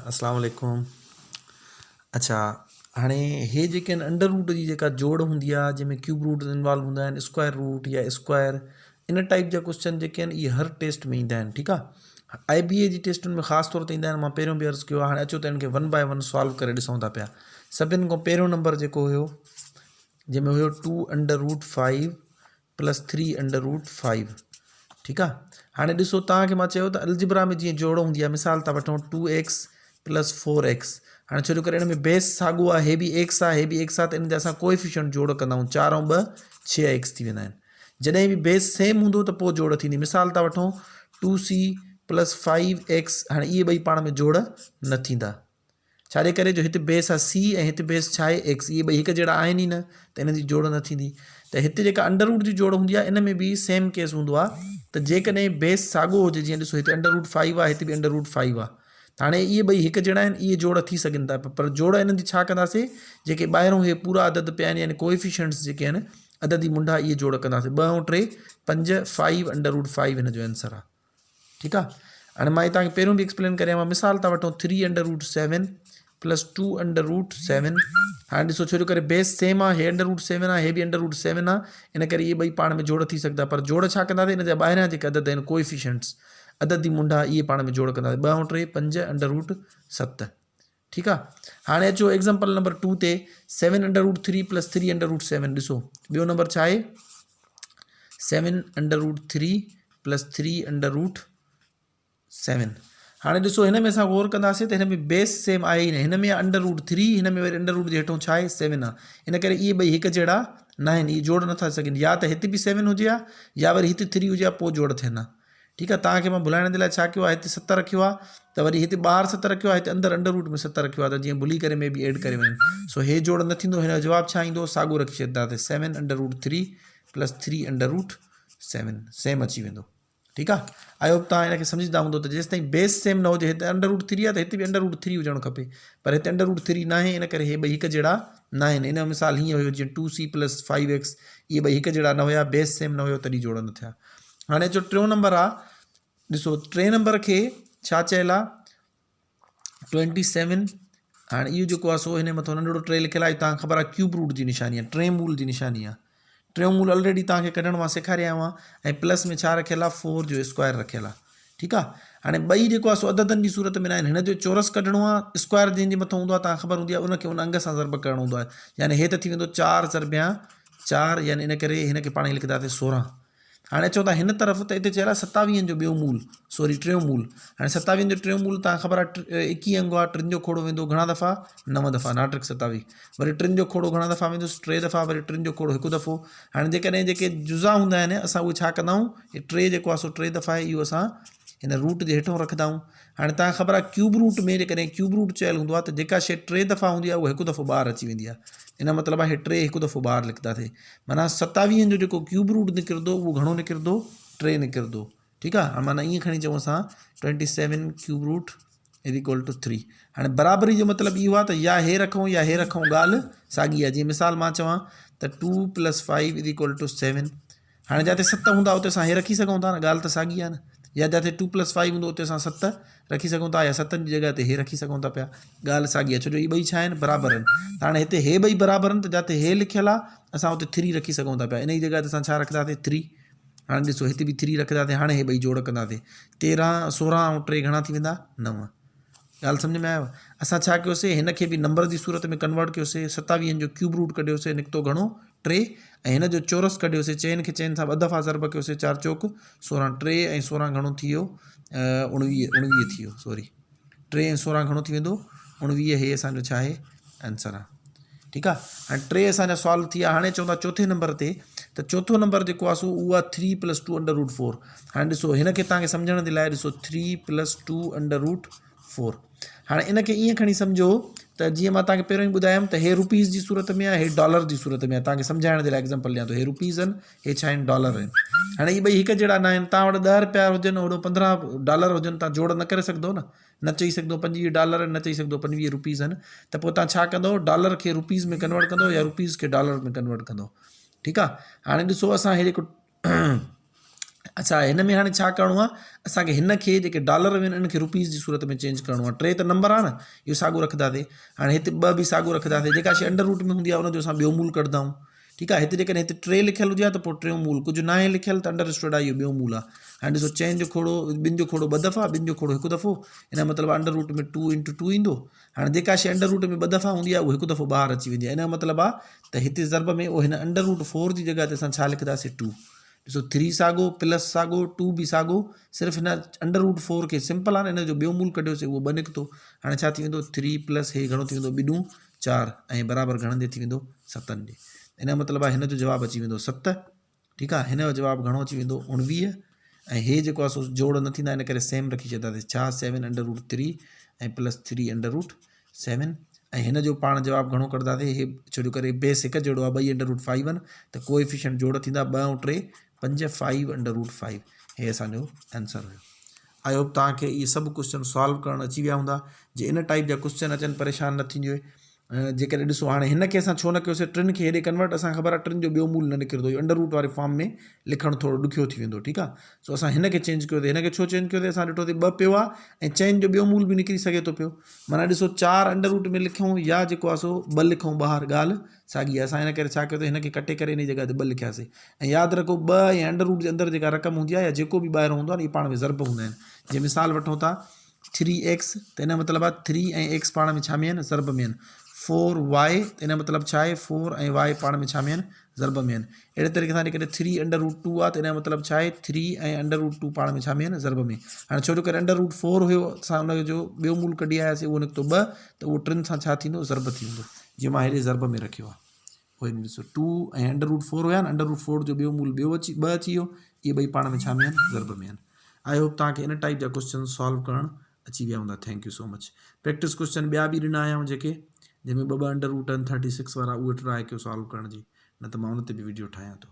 अस्सलाम वालेकुम। अच्छा, हाणे हे जेके आहिनि अंडर रूट जी जेका जोड़ हूंदी आहे जंहिंमें क्यूब रूट इन्वॉल्व हूंदा आहिनि, स्क्वायर रूट या स्क्वायर, इन टाइप जा क्वेश्चन जेके आहिनि इहे हर टेस्ट में ईंदा आहिनि। ठीकु आहे। IBA जी टेस्टुनि में ख़ासि तौर ते ईंदा आहिनि। मां पहिरियों बि अर्ज़ु कयो आहे, हाणे अचो त इनखे 1 बाय 1 सॉल्व करे ॾिसूं था पिया। सभिनि खां पहिरियों नंबर जेको हुयो जंहिंमें हुयो 2 under root 5 plus 3 under root 5। ठीकु आहे। हाणे ॾिसो तव्हांखे मां चयो त अलजिब्रा में जीअं जोड़ हूंदी आहे, मिसाल था वठूं 2x प्लस 4x। हाणे छो जो करे हिन में बेस साॻियो आहे, हे बि x आहे, हे बि x आहे, त इन ते असां कोएफिशिएंट जोड़ कंदा आहियूं। 4 ऐं 2 6x थी वेंदा आहिनि। जॾहिं बि बेस सेम हूंदो त पोइ जोड़ थींदी। मिसाल था वठूं 2c प्लस 5x। हाणे इहे ॿई पाण में जोड़ न थींदा। छाजे करे? जो हिते बेस आहे c ऐं हिते बेस छा आहे x। इहे ॿई हिकु जहिड़ा आहिनि ई न, त इन जी जोड़ न थींदी। त हिते जेका अंडर रूट जी जोड़ हूंदी आहे इन में बि सेम केस हूंदो आहे त जेकॾहिं बेस साॻियो हुजे, जीअं ॾिसो हिते अंडर रूट 5 आहे, हिते बि अंडर रूट 5 आहे, त हाणे इहे ॿई हिकु जहिड़ा आहिनि, इहे जोड़ थी सघनि था। पर जोड़ इन्हनि जी छा कंदासीं? जेके ॿाहिरों इहे पूरा अदद पिया आहिनि, यानी कोएफिशिएंट्स जेके आहिनि अददी मुंडा, इहे जोड़ कंदासीं। 2 ऐं 3 5 5 अंडर रूट 5 हिन जो आंसर आहे। ठीकु आहे। हाणे मां तव्हांखे पहिरियों बि एक्सप्लेन करियां। मिसाल था वठूं 3 under root 7 plus 2 under root 7। हाणे ॾिसो छो जो करे बेस सेम आहे, हे अंडर रूट 7 आहे, हे बि अंडर रूट 7 आहे, इन करे इहे ॿई पाण में जोड़ थी सघंदा। पर जोड़ छा कंदासीं? इन जा ॿाहिरियां जेके अदद आहिनि कोएफिशिएंट्स, अददी मुंडा, इहे पाण में जोड़ कंदासीं। 2 ऐं 3 5 अंडर रूट 7। ठीकु आहे। हाणे अचो एग्ज़ाम्पल नंबर 2 ते। 7 under root 3 plus 3 under root 7। ॾिसो ॿियो नंबर छा आहे? 7 under root 3 plus 3 under root 7। हाणे ॾिसो हिन में असां गौर कंदासीं त हिन में बेस सेम आहे ई न। हिन में अंडर रूट 3, हिन में वरी अंडर रूट जे हेठों छा आहे? 7 आहे। इन करे इहे ॿई हिकु जहिड़ा न आहिनि, इहे जोड़ नथा सघनि। या त हिते बि 7 हुजे हा, या वरी हिते 3 हुजे हा, पोइ जोड़ थियनि हा। ठीकु आहे। तव्हांखे मां भुलाइण जे लाइ छा कयो आहे, हिते 7 रखियो आहे, त वरी हिते ॿाहिरि 7 रखियो आहे, हिते अंदरि अंडर रूट में 7 रखियो आहे, त जीअं भुली करे में बि एड करे वञनि। सो हे जोड़ न थींदो। हिन जो जवाबु छा ईंदो? साॻियो रखी छॾींदासीं। 7 under root 3 plus 3 under root 7 same अची वेंदो। ठीकु आहे। आई होप तव्हां हिनखे सम्झंदा हूंदो। त जेसि ताईं बेस सेम न हुजे, हिते अंडर रूट 3 आहे त हिते बि अंडर रूट 3 हुजणु खपे, पर हिते अंडर रूट 3 न आहे, इन करे हे ॿई हिकु जहिड़ा न आहिनि। इन जो मिसाल हीअं हुयो जीअं 2c प्लस 5x, इहे ॿई हिकु जहिड़ा न हुया, बेस सेम न हुयो, तॾहिं जोड़ न थिया। हाणे जो टियों नंबर आहे, ॾिसो 3 नंबर खे छा चयल आहे? 27। हाणे इहो जेको आहे सो हिन मथां नंढड़ो टे लिखियलु आहे, तव्हांखे ख़बर आहे क्यूब रूट जी निशानी आहे, टे मूल जी निशानी आहे। टियों मूल ऑलरेडी तव्हांखे कढण मां सेखारिया हुआ, ऐं प्लस में छा रखियलु आहे? 4 जो स्क्वायर रखियलु आहे। ठीकु आहे। हाणे ॿई जेको आहे सो अददनि जी सूरत में न आहिनि। हिन जो चोरस कढणो आहे, स्क्वायर जंहिंजे मथां हूंदो आहे तव्हांखे ख़बर हूंदी आहे, उनखे उन अंग सां ज़रब करणो हूंदो आहे। यानी हे त थी वेंदो 4 ज़रबिया 4, यानी इन करे हिनखे पाण ई लिखंदासीं 16। हाणे चओ था हिन तरफ़, त हिते चयल आहे 27 जो ॿियो मूल, सॉरी टियों मूल। हाणे 27 जो टियों मूल तव्हांखे ख़बर आहे 21 अंग आहे, 3 जो खोड़ो वेंदो घणा दफ़ा? 9 दफ़ा, नाटक 27। वरी 3 जो खोड़ो घणा दफ़ा वेंदो? 3 दफ़ा। वरी 3 जो खोड़ो 1 दफ़ो। हाणे जेकॾहिं जेके जुज़ा हूंदा आहिनि, असां उहे छा कंदा आहियूं? हे 3 जेको आहे सो 3 दफ़ा आहे, इहो असां हिन रूट जे हेठों रखंदा आहियूं। हाणे तव्हांखे ख़बर आहे क्यूब रूट में जेकॾहिं क्यूब रूट चयल हूंदो आहे त जेका शइ 3 दफ़ा हूंदी आहे उहा 1 दफ़ो ॿाहिरि अची वेंदी आहे। इन मतिलबु आहे 3 1 दफ़ो ॿाहिरि लिखंदासीं। माना 27 जो जेको क्यूब रूट निकिरंदो उहो घणो निकिरंदो? 3 निकिरंदो। ठीकु आहे। माना ईअं खणी चऊं असां 27 cube root is equal to 3। हाणे बराबरी जो मतिलबु इहो आहे त या हे रखूं या हे रखूं, ॻाल्हि साॻी आहे। जीअं मिसाल मां चवां त 2 प्लस 5 इज इक्वल टू 7। हाणे जिते 7 हूंदा उते असां हे रखी सघूं था न, ॻाल्हि त साॻी आहे न। या जिते 2 प्लस 5 हूंदो उते असां 7 रखी सघूं था, या 7 जी जॻह ते हे रखी सघूं था पिया, ॻाल्हि साॻी आहे। छो जो इहे ॿई छा आहिनि? बराबरि आहिनि। त हाणे हिते हे ॿई बराबरि आहिनि, त जिते हे लिखियलु आहे असां उते 3 रखी सघूं था पिया। इन जी जॻह ते असां छा रखंदासीं? 3। हाणे ॾिसो हिते बि 3 रखंदासीं। हाणे हे ॿई जोड़ कंदासीं। 13 16 ऐं 3 घणा थी वेंदा? 9। ॻाल्हि सम्झ में आयव? असां छा कयोसीं? हिन खे बि नंबर जी सूरत में कन्वर्ट कयोसीं। 27 जो क्यूब रूट कढियोसीं, निकितो घणो? 3। ऐं हिन जो चोरस कढियोसीं, चेन खे चेन सां 2 दफ़ा ज़रब कयोसीं, 4 चौक 16। 3 ऐं 16 घणो थी वियो? 19 थी वियो। सॉरी, 3 ऐं 16 घणो थी वेंदो? 19। हे असांजो छा आहे? आंसर आहे। ठीकु आहे। हाणे 3 असांजा सॉल्व थी विया। हाणे चवंदा चौथे नंबर ते, त चोथों नंबर जेको आहे सो उहो आहे 3 प्लस 2 अंडर रूट 4। हाणे ॾिसो हिनखे तव्हांखे सम्झण जे लाइ ॾिसो 3 प्लस 2 अंडर रूट 4। हाणे इनखे ईअं खणी सम्झो त जीअं मां तव्हांखे पहिरियों ई ॿुधायमि त हे रुपीज़ जी सूरत में आहे, हे डॉलर जी सूरत में आहे। तव्हांखे सम्झाइण जे लाइ एग्ज़ाम्पल ॾियां थो। हे रुपीज़ आहिनि, हे छा आहिनि? डॉलर आहिनि। हाणे इहे ॿई हिकु जहिड़ा न आहिनि। तव्हां वटि 10 रुपया हुजनि, होॾो 15 डॉलर हुजनि, तव्हां जोड़ न करे सघंदो न चई सघंदो 25 डॉलर आहिनि, न चई सघंदो 25 रुपीज़ आहिनि। त पोइ तव्हां छा कंदो? डॉलर खे रुपीज़ में कन्वर्ट कंदो, या रुपीज़ खे डॉलर में कन्वर्ट कंदो। ठीकु आहे। हाणे ॾिसो असां हे जेको अच्छा हिन में हाणे छा करिणो आहे असांखे हिन खे जेके डॉलर आहिनि इन्हनि खे रुपीज़ जी सूरत में चेंज करिणो आहे 3 त नंबर आहे न इहो साॻियो रखंदासीं हाणे हिते 2 बि साॻियो रखंदासीं जेका शइ अंडर रूट में हूंदी आहे उनजो असां ॿियो मूल कढंदा आहियूं ठीकु आहे हिते जेकॾहिं हिते 3 लिखियलु हुजे हा त पोइ 3 मूल कुझु न आहे लिखियलु त अंडर स्टूड आहे इहो ॿियो मूल आहे हाणे ॾिसो चइनि जो खोड़ो ॿिनि जो खोड़ो 2 दफ़ा ॿिनि जो खोड़ो 1 दफ़ो हिन जो मतिलबु अंडर रूट में 2 × 2 ईंदो हाणे जेका शइ अंडर रूट में 2 दफ़ा हूंदी आहे उहो 1 दफ़ो ॿाहिरि अची वेंदी आहे इन जो मतिलबु आहे त हिते ज़रब में उहो हिन अंडर रूट 4 जी जॻह ते असां छा लिखंदासीं 2 ॾिसो 3 साॻियो प्लस साॻियो 2 बि साॻियो सिर्फ़ु हिन अंडर रूट 4 खे सिंपल आहे न हिन जो ॿियो मूल कढियोसीं उहो 2 निकितो हाणे छा थी वेंदो 3 प्लस हे घणो थी वेंदो 2 4 ऐं बराबरि घणनि थी वेंदो 7 जे इन जो मतिलबु आहे हिन जो जवाबु अची वेंदो 7 ठीकु आहे हिन जो जवाबु घणो अची वेंदो 19 ऐं हे जेको आहे सो जोड़ न थींदा इन करे सेम रखी छॾंदासीं छा 7 अंडर रूट 3 ऐं प्लस 3 अंडर रूट 7 ऐं हिन जो पाण जवाबु घणो कढंदासीं हे छो जो करे बेस हिकु जहिड़ो आहे 2 अंडर रूट 5 आहिनि त कोएफिशिएंट जोड़ थींदा 2 ऐं 3 5 5 अंडर रूट 5 हे असांजो आंसर हुयो आई होप तव्हांखे इहे सभु क्वेश्चन सॉल्व करणु अची विया हूंदा जे इन टाइप जा क्वेश्चन अचनि परेशान न थींदियूं जेकॾहिं ॾिसो हाणे हिन खे असां छो न कयोसीं 3 खे हेॾे कन्वर्ट असांखे ख़बर आहे 3 जो ॿियो मूल न निकिरंदो अंडर रूट वारे फॉर्म में लिखणु थोरो ॾुखियो थी वेंदो ठीकु आहे सो असां हिन खे चेंज कयोसीं हिन खे छो चेंज कयोसीं असां ॾिठोसीं 2 पियो आहे ऐं चइनि जो ॿियो मूल बि निकिरी सघे थो पियो माना ॾिसो 4 अंडर रूट में लिखूं या जेको आहे सो 2 लिखूं ॿाहिरि ॻाल्हि साॻी आहे असां हिन करे छा कयोसीं हिन खे कटे करे इन जी जॻह ते 2 लिखियासीं ऐं यादि रखो 2 ऐं अंडर रूट जे अंदरि जेका रक़म हूंदी आहे या जेको बि ॿाहिरि हूंदो आहे न इहे पाण में ज़रब हूंदा आहिनि जीअं मिसाल वठूं था 3x त हिन जो मतिलबु आहे 3 ऐं x पाण में छा में आहिनि ज़रब में आहिनि 4y त हिन जो मतिलबु छा आहे 4 ऐं y पाण में छा में आहिनि ज़रब में आहिनि अहिड़े तरीक़े सां जेकॾहिं 3 अंडर रूट 2 आहे त हिन जो मतिलबु छा आहे 3 ऐं अंडर रूट 2 पाण में छा में आहिनि ज़रब में हाणे छो जो करे अंडर रूट 4 हुयो असां हुनजो ॿियो मूल कढी आयासीं उहो निकितो 2 त उहो 3 सां छा थींदो ज़रब थी वेंदो जीअं मां हेॾे ज़रब में रखियो आहे उहो ॾिसो 2 ऐं अंडर रूट 4 हुया न अंडर रूट 4 जो ॿियो मूल ॿियो अची 2 अची वियो इहे ॿई पाण में छा में आहिनि ज़रब में आहिनि आई होप तव्हांखे इन टाइप जा क्वेश्चन सॉल्व करणु अची विया हूंदा thank you so much practice question ॿिया बि ॾिना आहियां जेके जंहिंमें 2 अंडर रूट आहिनि 36 वारा उहे ट्राए कयो सॉल्व करण जी न त मां उन ते बि वीडियो ठाहियां थो